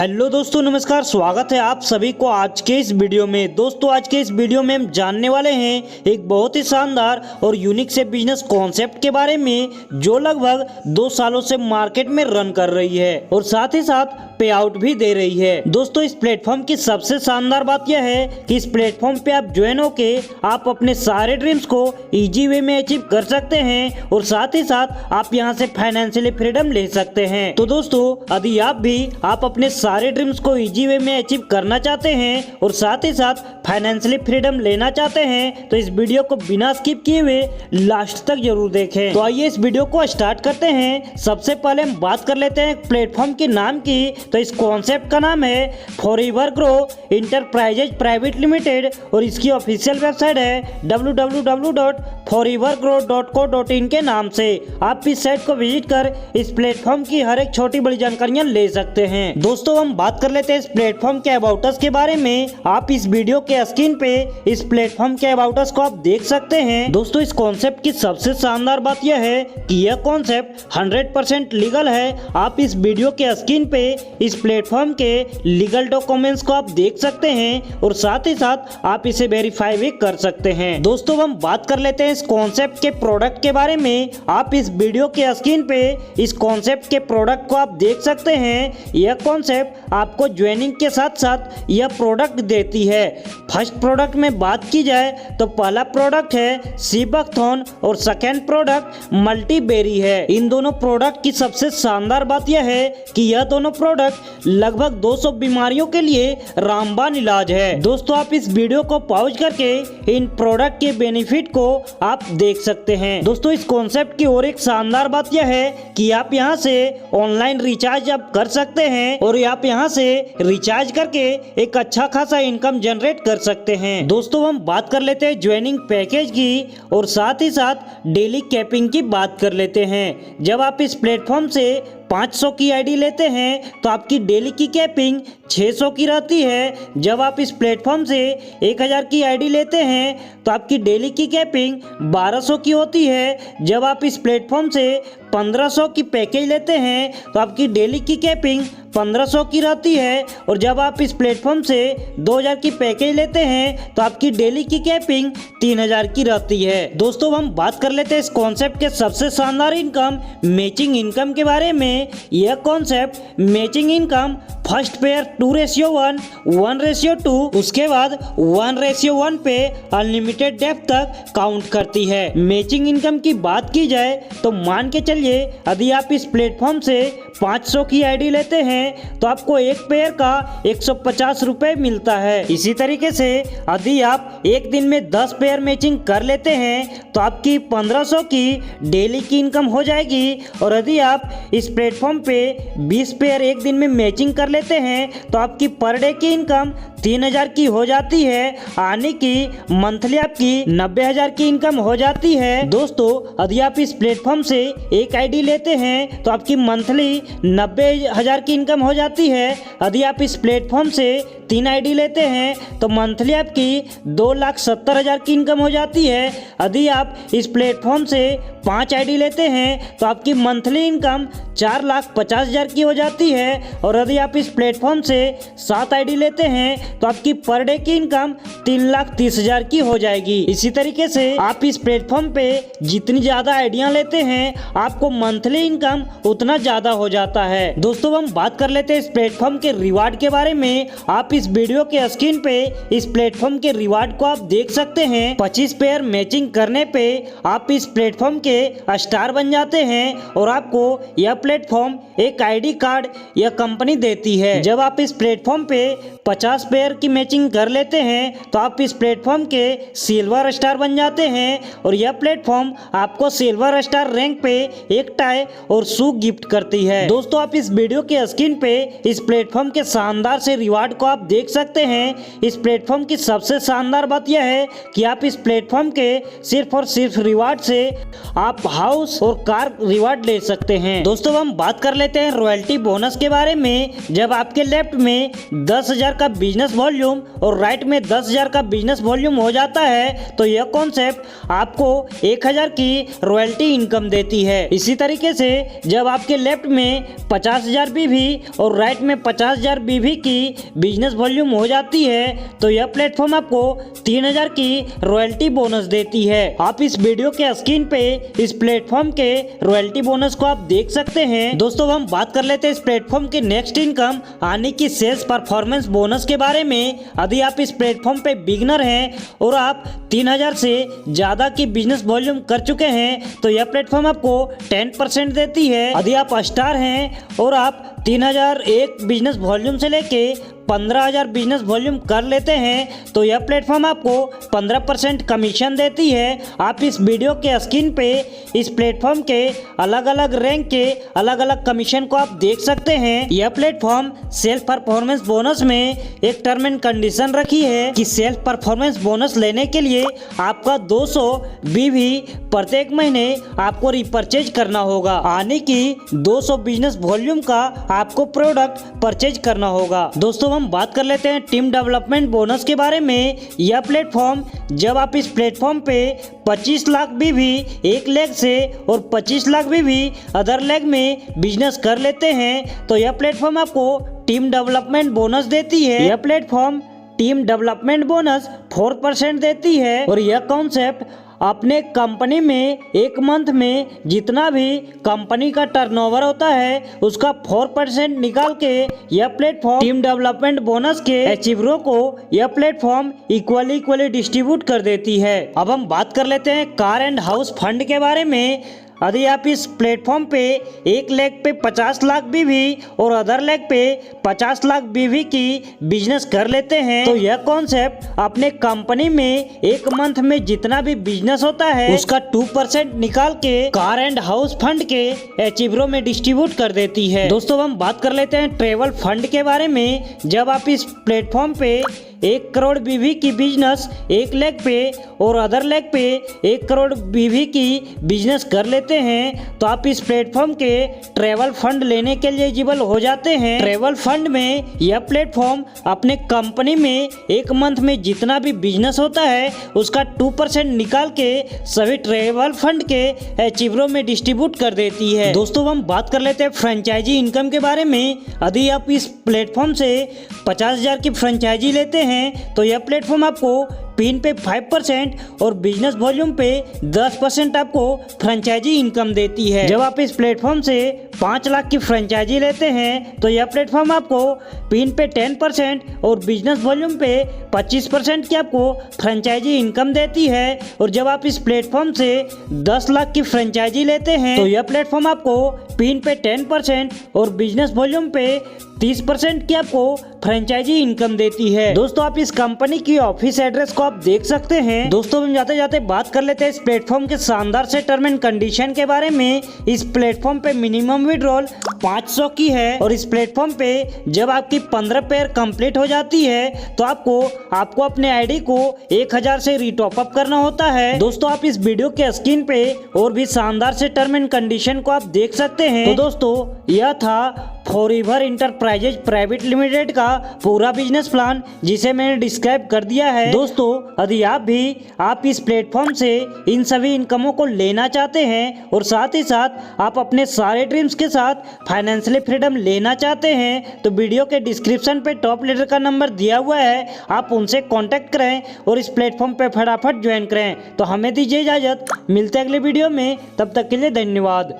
Hello दोस्तों, नमस्कार। स्वागत है आप सभी को आज के इस वीडियो में। दोस्तों, आज के इस वीडियो में हम जानने वाले हैं एक बहुत ही शानदार और यूनिक से बिजनेस कॉन्सेप्ट के बारे में जो लगभग 2 सालों से मार्केट में रन कर रही है और साथ ही साथ पे आउट भी दे रही है। दोस्तों, इस प्लेटफॉर्म की सबसे शानदार बात यह है कि इस प्लेटफॉर्म पे आप ज्वाइन होके आप अपने सारे ड्रीम्स को इजी वे में अचीव कर सकते हैं और साथ ही साथ आप यहाँ से फाइनेंशियली फ्रीडम ले सकते हैं। तो दोस्तों, यदि आप अपने सारे ड्रीम्स को इजी वे में अचीव करना चाहते हैं और साथ ही साथ फाइनेंशियली फ्रीडम लेना चाहते हैं तो इस वीडियो को बिना स्किप किए हुए लास्ट तक जरूर देखें। तो आइए इस वीडियो को स्टार्ट करते हैं। सबसे पहले हम बात कर लेते हैं प्लेटफॉर्म के नाम की। तो इस कॉन्सेप्ट का नाम है forever grow enterprises private limited और इसकी ऑफिशियल वेबसाइट है www.forevergrow.co.in के नाम से। आप इस साइट को विजिट कर इस प्लेटफॉर्म की हर एक छोटी बड़ी जानकारियां ले सकते हैं। दोस्तों, हम बात कर लेते हैं इस प्लेटफॉर्म के अबाउट अस के बारे में। आप इस वीडियो के स्क्रीन पे इस प्लेटफॉर्म के अबाउट अस को आप देख सकते हैं। दोस्तों, इस कॉन्सेप्ट की सबसे शानदार बात यह है कि यह कॉन्सेप्ट 100% लीगल है। आप इस वीडियो के स्क्रीन पे इस प्लेटफॉर्म के लीगल डॉक्यूमेंट्स को आप देख सकते हैं और साथ ही साथ आप इसे वेरीफाई भी कर सकते हैं। दोस्तों, हम बात कर लेते हैं इस कॉन्सेप्ट के प्रोडक्ट के बारे में। आप इस वीडियो के स्क्रीन पे इस कॉन्सेप्ट के प्रोडक्ट को आप देख सकते हैं। यह कॉन्सेप्ट आपको ज्वाइनिंग के साथ साथ यह प्रोडक्ट देती है। फर्स्ट प्रोडक्ट में बात की जाए तो पहला प्रोडक्ट है सीबकथॉर्न और सेकेंड प्रोडक्ट मल्टीबेरी है। इन दोनों प्रोडक्ट की सबसे शानदार बात यह है कि यह दोनों प्रोडक्ट लगभग 200 बीमारियों के लिए रामबाण इलाज है। दोस्तों, आप इस वीडियो को पॉज करके इन प्रोडक्ट के बेनिफिट को आप देख सकते हैं। दोस्तों, इस कॉन्सेप्ट की और एक शानदार बात यह है कि आप यहां से ऑनलाइन रिचार्ज आप कर सकते हैं और आप यहां से रिचार्ज करके एक अच्छा खासा इनकम जनरेट कर सकते हैं। दोस्तों, हम बात कर लेते हैं ज्वाइनिंग पैकेज की और साथ ही साथ डेली कैपिंग की बात कर लेते हैं। जब आप इस प्लेटफॉर्म से 500 की आईडी लेते हैं तो आपकी डेली की कैपिंग 600 की रहती है। जब आप इस प्लेटफॉर्म से 1000 की आईडी लेते हैं तो आपकी डेली की कैपिंग 1200 की होती है। जब आप इस प्लेटफॉर्म से 1500 की पैकेज लेते हैं तो आपकी डेली की कैपिंग 1500 की रहती है और जब आप इस प्लेटफॉर्म से 2000 की पैकेज लेते हैं तो आपकी डेली की कैपिंग 3000 की रहती है। दोस्तों, हम बात कर लेते हैं इस कॉन्सेप्ट के सबसे शानदार इनकम मैचिंग इनकम के बारे में। यह concept matching income first pair 2:1, 1:2, उसके बाद 1:1 पे अनलिमिटेड डेप्थ तक काउंट करती है। मैचिंग इनकम की बात की जाए तो मान के चलिए यदि आप इस प्लेटफॉर्म से 500 की आईडी लेते हैं तो आपको एक पेयर का 150 रुपए मिलता है। इसी तरीके से यदि आप एक दिन में 10 पेयर मैचिंग कर लेते हैं तो आपकी 1500 की डेली की इनकम हो जाएगी और यदि आप इस प्लेटफॉर्म पे 20 पेयर एक दिन में मैचिंग कर लेते हैं तो आपकी पर डे की इनकम 3000 की हो जाती है, यानी कि मंथली आपकी 90,000 की इनकम हो जाती है। दोस्तों, यदि आप इस प्लेटफॉर्म से एक आईडी लेते हैं तो आपकी मंथली 90,000 की इनकम हो जाती है। यदि आप इस प्लेटफॉर्म से 3 आईडी लेते हैं तो मंथली आपकी 2,70,000 की इनकम हो जाती है। यदि आप इस प्लेटफॉर्म से 5 आईडी लेते हैं तो आपकी मंथली इनकम 4,50,000 की हो जाती है और यदि आप इस प्लेटफॉर्म से 7 आईडी लेते हैं तो आपकी पर डे की इनकम 3,30,000 की हो जाएगी। इसी तरीके से आप इस प्लेटफॉर्म पे जितनी ज्यादा आइडियां लेते हैं आपको मंथली इनकम उतना ज्यादा हो जाता है। दोस्तों, हम बात कर लेते हैं इस प्लेटफॉर्म के रिवार्ड के बारे में। आप इस वीडियो के स्क्रीन पे इस प्लेटफॉर्म के रिवार्ड को आप देख सकते हैं। 25 पेयर मैचिंग करने पे आप इस प्लेटफॉर्म के स्टार बन जाते हैं और आपको यह प्लेटफॉर्म एक आईडी कार्ड यह कंपनी देती है। जब आप इस प्लेटफॉर्म पे 50 पेयर की मैचिंग कर लेते हैं तो आप इस प्लेटफॉर्म के सिल्वर स्टार बन जाते हैं और यह प्लेटफॉर्म आपको सिल्वर स्टार रैंक पे एक टाई और शू गिफ्ट करती है। दोस्तों, आप इस वीडियो के स्क्रीन पे इस प्लेटफॉर्म के शानदार से रिवार्ड को आप देख सकते हैं। इस प्लेटफॉर्म की सबसे शानदार बात यह है कि आप इस प्लेटफॉर्म के सिर्फ और सिर्फ रिवार्ड से आप हाउस और कार रिवार्ड ले सकते हैं। दोस्तों, हम बात कर लेते हैं रॉयल्टी बोनस के बारे में। जब आपके लेफ्ट में 10,000 का बिजनेस वॉल्यूम और राइट में 10,000 का बिजनेस वॉल्यूम हो जाता है तो यह कॉन्सेप्ट आपको 1,000 की रॉयल्टी इनकम देती है। इसी तरीके से जब आपके लेफ्ट में 50,000 बीवी और राइट में 50,000 बीवी की बिजनेस वॉल्यूम हो जाती है तो यह प्लेटफॉर्म आपको 3,000 की रॉयल्टी बोनस देती है। आप इस वीडियो के स्क्रीन पे इस प्लेटफॉर्म के रॉयल्टी बोनस को आप देख सकते हैं। दोस्तों हम बात कर लेते हैं इस प्लेटफॉर्म के नेक्स्ट इनकम आने की सेल्स परफॉर्मेंस बोनस के बारे में। यदि आप इस प्लेटफॉर्म पे बिगनर हैं और आप 3,000 से ज़्यादा की बिजनेस वॉल्यूम कर चुके हैं तो यह प्लेटफॉर्म आपको 10% देती है। यदि आप स्टार हैं और आप 3,001 बिजनेस वॉल्यूम से लेके 15,000 बिजनेस वॉल्यूम कर लेते हैं तो यह प्लेटफॉर्म आपको 15% कमीशन देती है। आप इस वीडियो के स्क्रीन पे इस प्लेटफॉर्म के अलग अलग रैंक के अलग अलग कमीशन को आप देख सकते हैं। यह प्लेटफॉर्म सेल्फ परफॉर्मेंस बोनस में एक टर्म एंड कंडीशन रखी है कि सेल्फ परफॉर्मेंस बोनस लेने के लिए आपका 200 बीवी प्रत्येक महीने आपको रिपर्चेज करना होगा, यानी कि 200 बिजनेस वॉल्यूम का आपको प्रोडक्ट परचेज करना होगा। दोस्तों हम बात कर लेते हैं टीम डेवलपमेंट बोनस के बारे में। यह प्लेटफॉर्म जब आप इस प्लेटफॉर्म पे 25 लाख बीवी एक लेग से और 25 लाख बीवी अदर लेग में बिजनेस कर लेते हैं तो यह प्लेटफॉर्म आपको टीम डेवलपमेंट बोनस देती है। यह प्लेटफॉर्म टीम डेवलपमेंट बोनस 4% देती है और यह कॉन्सेप्ट अपने कंपनी में एक मंथ में जितना भी कंपनी का टर्नओवर होता है उसका 4% निकाल के यह प्लेटफॉर्म टीम डेवलपमेंट बोनस के अचीवरों को यह प्लेटफॉर्म इक्वली डिस्ट्रीब्यूट कर देती है। अब हम बात कर लेते हैं कार एंड हाउस फंड के बारे में। यदि आप इस प्लेटफॉर्म पे एक लेग पे 50 लाख बीवी और अदर लेग पे 50 लाख बीवी की बिजनेस कर लेते हैं तो यह कॉन्सेप्ट अपने कंपनी में एक मंथ में जितना भी बिजनेस होता है उसका 2% निकाल के कार एंड हाउस फंड के अचीवरों में डिस्ट्रीब्यूट कर देती है। दोस्तों हम बात कर लेते हैं ट्रेवल फंड के बारे में। जब आप इस प्लेटफॉर्म पे 1 करोड़ बीवी की बिजनेस एक लेग पे और अदर लेग पे 1 करोड़ बीवी की बिजनेस कर लेते हैं तो आप इस प्लेटफॉर्म के ट्रेवल फंड लेने के लिए एलिजिबल हो जाते हैं। ट्रेवल फंड में यह प्लेटफॉर्म अपने कंपनी में एक मंथ में जितना भी बिजनेस होता है उसका 2% निकाल के सभी ट्रेवल फंड के अचीवरों में डिस्ट्रीब्यूट कर देती है। दोस्तों हम बात कर लेते हैं फ्रेंचाइजी इनकम के बारे में। यदि आप इस प्लेटफॉर्म से 50,000 की फ्रेंचाइजी लेते हैं तो यह प्लेटफॉर्म आपको पिन पे 5% और बिजनेस वॉल्यूम पे 10% आपको फ्रेंचाइजी इनकम देती है। जब आप इस प्लेटफॉर्म से 5 लाख की फ्रेंचाइजी लेते हैं तो यह प्लेटफॉर्म आपको पिन पे 10% और बिजनेस वॉल्यूम पे 25% की आपको फ्रेंचाइजी इनकम देती है। और जब आप इस प्लेटफॉर्म से 10 लाख की फ्रेंचाइजी लेते हैं तो यह प्लेटफॉर्म आपको पिन पे 10% और बिजनेस वॉल्यूम पे 30% की आपको फ्रेंचाइजी इनकम देती है। दोस्तों आप इस कंपनी की ऑफिस एड्रेस को आप देख सकते हैं। दोस्तों हम जाते जाते बात कर लेते हैं इस प्लेटफॉर्म के शानदार से टर्म एंड कंडीशन के बारे में। इस प्लेटफॉर्म पे मिनिमम विड्रॉल 500 की है और इस प्लेटफॉर्म पे जब आपकी 15 पेयर कंप्लीट हो जाती है तो आपको अपने आईडी को 1,000 से रीटॉप अप करना होता है। दोस्तों आप इस वीडियो के स्क्रीन पे और भी शानदार से टर्म एंड कंडीशन को आप देख सकते हैं। तो दोस्तों यह था फॉरएवर इंटरप्राइजेज प्राइवेट लिमिटेड का पूरा बिजनेस प्लान जिसे मैंने डिस्क्राइब कर दिया है। दोस्तों यदि आप इस प्लेटफॉर्म से इन सभी इनकमों को लेना चाहते हैं और साथ ही साथ आप अपने सारे ड्रीम्स के साथ फाइनेंशियली फ्रीडम लेना चाहते हैं तो वीडियो के डिस्क्रिप्शन पे टॉप लीडर का नंबर दिया हुआ है, आप उनसे कॉन्टैक्ट करें और इस प्लेटफॉर्म पे फटाफट ज्वाइन करें। तो हमें दीजिए इजाजत, मिलते हैं अगले वीडियो में, तब तक के लिए धन्यवाद।